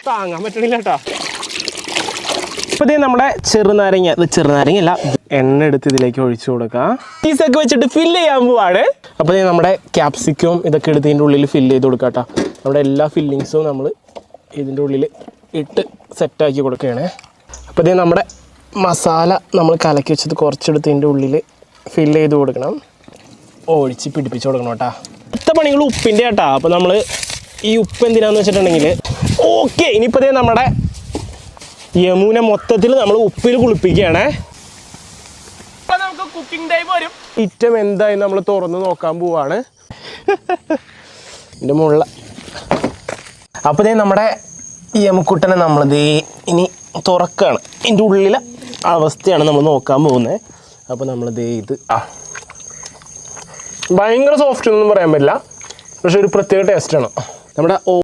താങ്ങാൻ പറ്റണില്ല കേട്ടോ. അപ്പോൾ ഇതേ നമ്മുടെ ചെറുനാരങ്ങ, ഇത് ചെറുനാരങ്ങയല്ല, എണ്ണ എടുത്ത് ഇതിലേക്ക് ഒഴിച്ചു കൊടുക്കാം. പീസൊക്കെ വെച്ചിട്ട് ഫില്ല് ചെയ്യാൻ പോവാണ്. അപ്പോൾ ഇതേ നമ്മുടെ ക്യാപ്സിക്കും ഇതൊക്കെ എടുത്ത് ഇതിൻ്റെ ഉള്ളിൽ ഫില്ല് ചെയ്ത് കൊടുക്കാം കേട്ടോ. നമ്മുടെ എല്ലാ ഫില്ലിങ്സും നമ്മൾ ഇതിൻ്റെ ഉള്ളിൽ ഇട്ട് സെറ്റാക്കി കൊടുക്കുകയാണ്. അപ്പോൾ ഇതേ നമ്മുടെ മസാല നമ്മൾ കലക്കി വെച്ചത് കുറച്ചെടുത്ത് ഇതിൻ്റെ ഉള്ളിൽ ഫില്ല് ചെയ്ത് കൊടുക്കണം, ഒഴിച്ച് പിടിപ്പിച്ച് കൊടുക്കണം കേട്ടോ. അടുത്ത പണികൾ ഉപ്പിൻ്റെ കേട്ടോ. അപ്പോൾ നമ്മൾ ഈ ഉപ്പ് എന്തിനാന്ന് വെച്ചിട്ടുണ്ടെങ്കിൽ ഓക്കെ, ഇനിയിപ്പോൾ ഇതേ നമ്മുടെ യമുന മൊത്തത്തിൽ നമ്മൾ ഉപ്പിൽ കുളിപ്പിക്കുകയാണ്. അപ്പോൾ നമുക്ക് കുക്കിംഗ് ടൈം വരും. ഐറ്റം എന്തായി നമ്മൾ തുറന്ന് നോക്കാൻ പോവാണ്. ഇതിൻ്റെ മുകളിൽ അപ്പോൾ ഇതേ നമ്മുടെ യമുക്കുട്ടനെ നമ്മളിത് ഇനി തുറക്കുകയാണ്. ഇതിൻ്റെ ഉള്ളിലെ അവസ്ഥയാണ് നമ്മൾ നോക്കാൻ പോകുന്നത്. അപ്പോൾ നമ്മളിത് ഇത് ഭയങ്കര സോഫ്റ്റ് ഒന്നും പറയാൻ പറ്റില്ല, പക്ഷെ ഒരു പ്രത്യേക ടേസ്റ്റാണ്. നമ്മുടെ